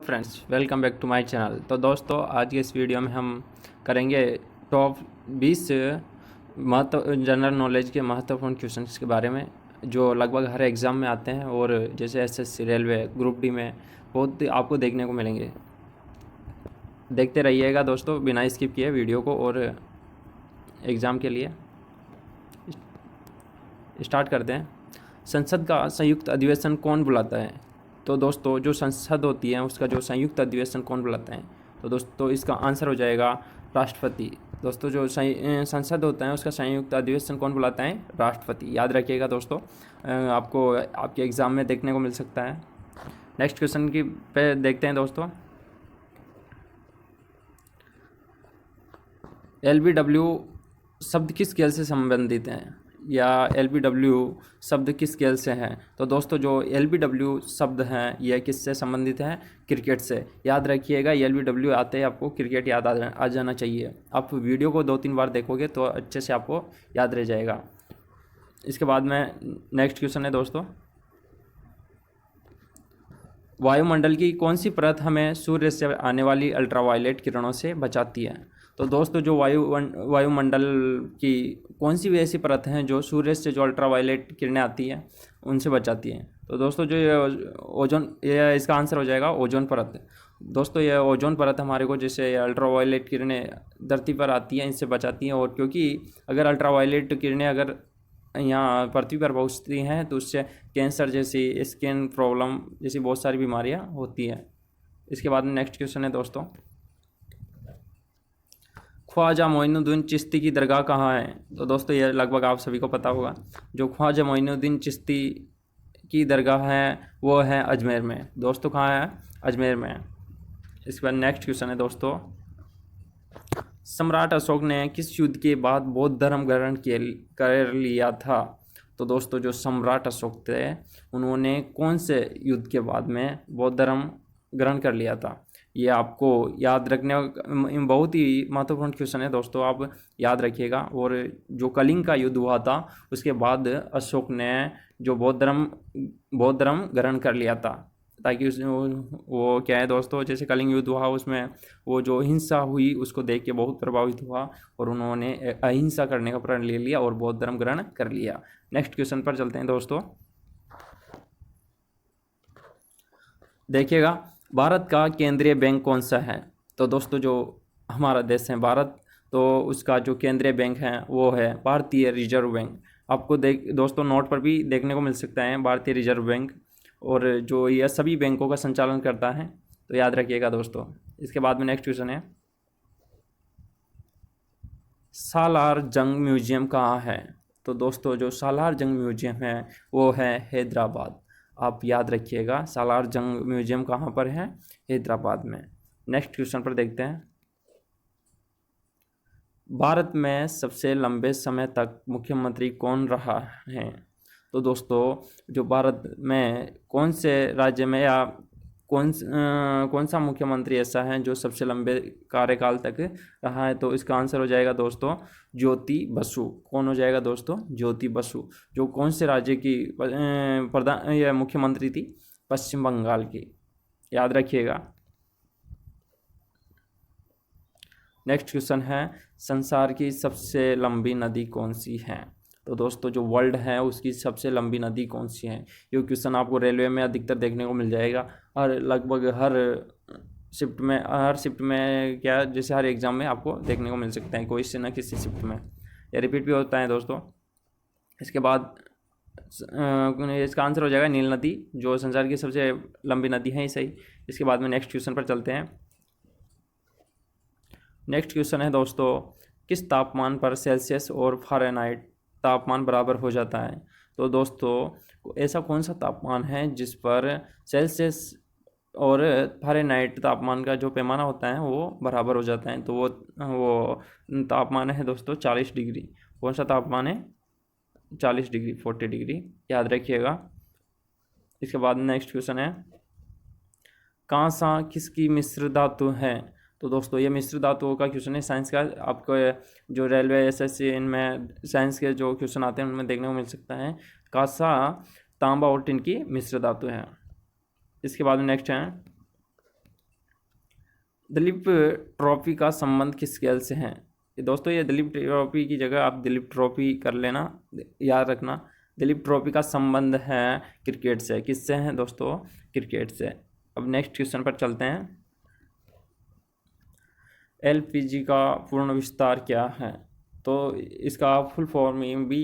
Friends, welcome back to my channel. तो दोस्तों, आज के इस वीडियो में हम करेंगे टॉप 20 जनरल नॉलेज के महत्वपूर्ण क्वेश्चंस के बारे में, जो लगभग हर एग्ज़ाम में आते हैं और जैसे एसएससी, रेलवे, ग्रुप डी में बहुत आपको देखने को मिलेंगे। देखते रहिएगा दोस्तों बिना स्किप किए वीडियो को। और एग्ज़ाम के लिए स्टार्ट करते हैं। संसद का संयुक्त अधिवेशन कौन बुलाता है? तो दोस्तों, जो संसद होती है उसका जो संयुक्त अधिवेशन कौन बुलाता है? तो दोस्तों, इसका आंसर हो जाएगा राष्ट्रपति। दोस्तों, जो संसद होता है उसका संयुक्त अधिवेशन कौन बुलाता है? राष्ट्रपति। याद रखिएगा दोस्तों, आपको आपके एग्ज़ाम में देखने को मिल सकता है। नेक्स्ट क्वेश्चन की पे देखते हैं दोस्तों। LBW शब्द किस खेल से संबंधित हैं, या LBW शब्द किस खेल से हैं? तो दोस्तों, जो LBW शब्द हैं यह किससे संबंधित है? क्रिकेट से। याद रखिएगा, LBW आते ही आपको क्रिकेट याद आ जाना चाहिए। आप वीडियो को 2-3 बार देखोगे तो अच्छे से आपको याद रह जाएगा। इसके बाद में नेक्स्ट क्वेश्चन है दोस्तों, वायुमंडल की कौन सी परत हमें सूर्य से आने वाली अल्ट्रावायलेट किरणों से बचाती है? तो दोस्तों, जो वायुमंडल की कौन सी भी ऐसी परत हैं जो सूर्य से जो अल्ट्रावायलेट किरणें आती हैं उनसे बचाती हैं? तो दोस्तों, जो ये ओजोन, ये इसका आंसर हो जाएगा ओजोन परत। दोस्तों, ये ओजोन परत हमारे को जैसे अल्ट्रावायलेट किरणें धरती पर आती हैं इनसे बचाती हैं। और क्योंकि अगर अल्ट्रावायलेट किरणें अगर यहाँ पृथ्वी पर पहुँचती हैं तो उससे कैंसर जैसी, स्किन प्रॉब्लम जैसी बहुत सारी बीमारियाँ होती हैं। इसके बाद में नेक्स्ट क्वेश्चन है दोस्तों, ख्वाजा मोइनुद्दीन चिश्ती की दरगाह कहाँ है? तो दोस्तों, ये लगभग आप सभी को पता होगा। जो ख्वाजा मोइनुद्दीन चिश्ती की दरगाह है वो है अजमेर में। दोस्तों, कहाँ है? अजमेर में। इसके बाद नेक्स्ट क्वेश्चन है दोस्तों, सम्राट अशोक ने किस युद्ध के बाद बौद्ध धर्म ग्रहण कर लिया था? तो दोस्तों, जो सम्राट अशोक थे उन्होंने कौन से युद्ध के बाद में बौद्ध धर्म ग्रहण कर लिया था? ये आपको याद रखने बहुत ही महत्वपूर्ण क्वेश्चन है दोस्तों, आप याद रखिएगा। और जो कलिंग का युद्ध हुआ था उसके बाद अशोक ने जो बौद्ध धर्म ग्रहण कर लिया था, ताकि वो क्या है दोस्तों, जैसे कलिंग युद्ध हुआ उसमें वो जो हिंसा हुई उसको देख के बहुत प्रभावित हुआ और उन्होंने अहिंसा करने का प्रण ले लिया और बौद्ध धर्म ग्रहण कर लिया। नेक्स्ट क्वेश्चन पर चलते हैं दोस्तों। देखिएगा, भारत का केंद्रीय बैंक कौन सा है? तो दोस्तों, जो हमारा देश है भारत, तो उसका जो केंद्रीय बैंक है वो है भारतीय रिजर्व बैंक। आपको दोस्तों नोट पर भी देखने को मिल सकता है भारतीय रिजर्व बैंक, और जो यह सभी बैंकों का संचालन करता है। तो याद रखिएगा दोस्तों। इसके बाद में नेक्स्ट क्वेश्चन है, सालार जंग म्यूजियम कहाँ है? तो दोस्तों, जो सालार जंग म्यूजियम है वो है हैदराबाद। आप याद रखिएगा, सालार जंग म्यूजियम कहाँ पर है? हैदराबाद में। नेक्स्ट क्वेश्चन पर देखते हैं, भारत में सबसे लंबे समय तक मुख्यमंत्री कौन रहा है? तो दोस्तों, जो भारत में कौन से राज्य में या कौन सा मुख्यमंत्री ऐसा है जो सबसे लंबे कार्यकाल तक रहा है? तो इसका आंसर हो जाएगा दोस्तों ज्योति बसु। कौन हो जाएगा दोस्तों? ज्योति बसु। जो कौन से राज्य की प्रधान या मुख्यमंत्री थी? पश्चिम बंगाल की। याद रखिएगा। नेक्स्ट क्वेश्चन है, संसार की सबसे लंबी नदी कौन सी है? तो दोस्तों, जो वर्ल्ड है उसकी सबसे लंबी नदी कौन सी है? ये क्वेश्चन आपको रेलवे में अधिकतर देखने को मिल जाएगा। और लगभग हर शिफ्ट में क्या, जैसे हर एग्ज़ाम में आपको देखने को मिल सकता है कोई से ना किसी शिफ्ट में। या रिपीट भी होता है दोस्तों। इसके बाद इसका आंसर हो जाएगा नील नदी, जो संसार की सबसे लंबी नदी है। सही। इसके बाद में नेक्स्ट क्वेश्चन पर चलते हैं। नेक्स्ट क्वेश्चन है दोस्तों, किस तापमान पर सेल्सियस और फ़ारेनहाइट तापमान बराबर हो जाता है? तो दोस्तों, ऐसा कौन सा तापमान है जिस पर सेल्सियस और फ़ारेनहाइट तापमान का जो पैमाना होता है वो बराबर हो जाता है? तो वो तापमान है दोस्तों 40 डिग्री। कौन सा तापमान है? 40 डिग्री, 40 डिग्री। याद रखिएगा। इसके बाद नेक्स्ट क्वेश्चन है, कांसा किसकी मिश्र धातु है? तो दोस्तों, ये मिश्र धातुओं का क्वेश्चन है साइंस का। आपको जो रेलवे, एसएससी, इनमें साइंस के जो क्वेश्चन आते हैं उनमें देखने को मिल सकता है। कांसा, तांबा और टिन की मिश्र धातु है। इसके बाद में नेक्स्ट है, दिलीप ट्रॉफी का संबंध किस खेल से है? दोस्तों ये दिलीप ट्रॉफी की जगह आप दिलीप ट्रॉफी कर लेना, याद रखना। दिलीप ट्रॉफी का संबंध है क्रिकेट से। किससे है दोस्तों? क्रिकेट से। अब नेक्स्ट क्वेश्चन पर चलते हैं। एलपीजी का पूर्ण विस्तार क्या है? तो इसका आप फुल फॉर्म भी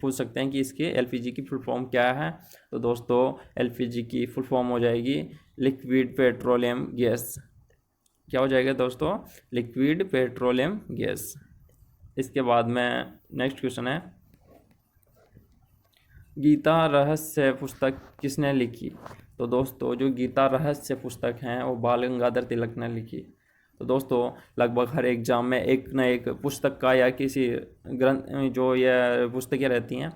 पूछ सकते हैं कि इसके एलपीजी की फुल फॉर्म क्या है। तो दोस्तों एलपीजी की फुल फॉर्म हो जाएगी लिक्विड पेट्रोलियम गैस। क्या हो जाएगा दोस्तों? Liquid petroleum gas. इसके बाद में नेक्स्ट क्वेश्चन है, गीता रहस्य पुस्तक किसने लिखी? तो दोस्तों जो गीता रहस्य पुस्तक हैं वो बाल गंगाधर तिलक ने लिखी। तो दोस्तों लगभग हर एग्जाम में एक न एक पुस्तक का या किसी ग्रंथ जो ये पुस्तकें रहती हैं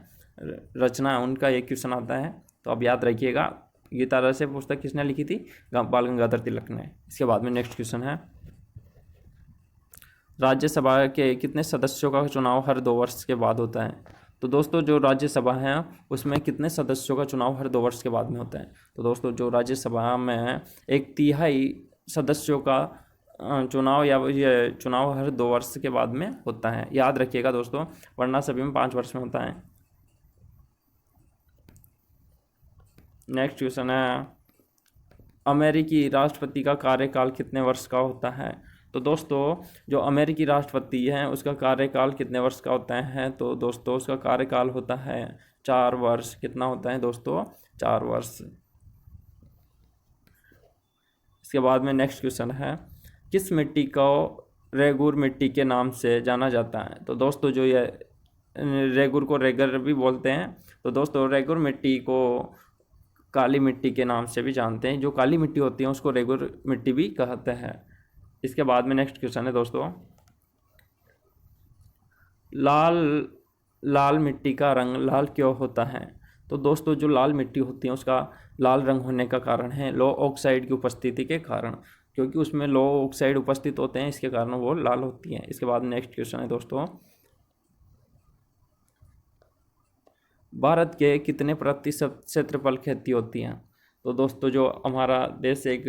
रचना उनका एक क्वेश्चन आता है। तो अब याद रखिएगा गीता रहस्य पुस्तक किसने लिखी थी? बाल गंगाधर तिलक ने। इसके बाद में नेक्स्ट क्वेश्चन है, राज्यसभा के कितने सदस्यों का चुनाव हर 2 वर्ष के बाद होता है? तो दोस्तों जो राज्यसभा है उसमें कितने सदस्यों का चुनाव हर 2 वर्ष के बाद में होता है? तो दोस्तों जो राज्यसभा में 1/3 सदस्यों का चुनाव या ये चुनाव हर 2 वर्ष के बाद में होता है। याद रखिएगा दोस्तों, वरना सभी में 5 वर्ष में होता है। नेक्स्ट क्वेश्चन है, अमेरिकी राष्ट्रपति का कार्यकाल कितने वर्ष का होता है? तो दोस्तों जो अमेरिकी राष्ट्रपति हैं उसका कार्यकाल कितने वर्ष का होता है? तो दोस्तों उसका कार्यकाल होता है 4 वर्ष। कितना होता है दोस्तों? 4 वर्ष। इसके बाद में नेक्स्ट क्वेश्चन है, किस मिट्टी को रेगुर मिट्टी के नाम से जाना जाता है? तो दोस्तों जो ये रेगुर को रेगर भी बोलते हैं। तो दोस्तों रेगुर मिट्टी को काली मिट्टी के नाम से भी जानते हैं। जो काली मिट्टी होती है उसको रेगुर मिट्टी भी कहते हैं। इसके बाद में नेक्स्ट क्वेश्चन है दोस्तों, लाल मिट्टी का रंग लाल क्यों होता है? तो दोस्तों जो लाल मिट्टी होती है उसका लाल रंग होने का कारण है लो ऑक्साइड की उपस्थिति के कारण, क्योंकि उसमें लो ऑक्साइड उपस्थित होते हैं इसके कारण वो लाल होती हैं। इसके बाद नेक्स्ट क्वेश्चन है दोस्तों, भारत के कितने प्रतिशत क्षेत्रफल खेती होती हैं? तो दोस्तों जो हमारा देश एक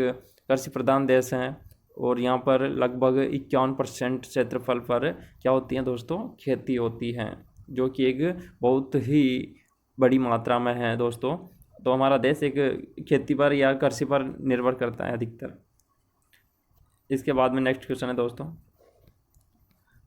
कृषि प्रधान देश है और यहाँ पर लगभग 51% क्षेत्रफल पर क्या होती हैं दोस्तों? खेती होती है, जो कि एक बहुत ही बड़ी मात्रा में है दोस्तों। तो हमारा देश एक खेती पर या कृषि पर निर्भर करता है अधिकतर। इसके बाद में नेक्स्ट क्वेश्चन है दोस्तों,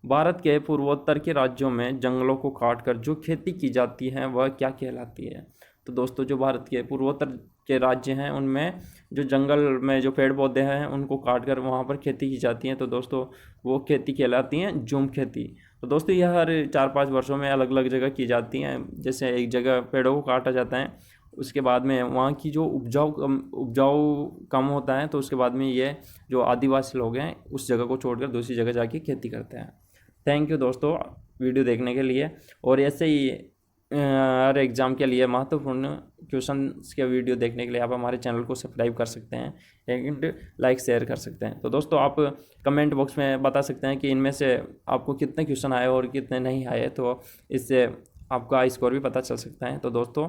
भारत के पूर्वोत्तर के राज्यों में जंगलों को काटकर जो खेती की जाती है वह क्या कहलाती है? तो दोस्तों जो भारत के पूर्वोत्तर के राज्य हैं उनमें जो जंगल में जो पेड़ पौधे हैं उनको काटकर वहाँ पर खेती की जाती है तो दोस्तों वो खेती कहलाती हैं झूम खेती। तो दोस्तों यह हर 4-5 वर्षों में अलग अलग जगह की जाती हैं। जैसे एक जगह पेड़ों को काटा जाता है, उसके बाद में वहाँ की जो उपजाऊ कम होता है, तो उसके बाद में ये जो आदिवासी लोग हैं उस जगह को छोड़कर दूसरी जगह जाके खेती करते हैं। थैंक यू दोस्तों वीडियो देखने के लिए। और ऐसे ही हर एग्ज़ाम के लिए महत्वपूर्ण क्वेश्चंस के वीडियो देखने के लिए आप हमारे चैनल को सब्सक्राइब कर सकते हैं एंड लाइक शेयर कर सकते हैं। तो दोस्तों आप कमेंट बॉक्स में बता सकते हैं कि इनमें से आपको कितने क्वेश्चन आए और कितने नहीं आए, तो इससे आपका स्कोर भी पता चल सकता है। तो दोस्तों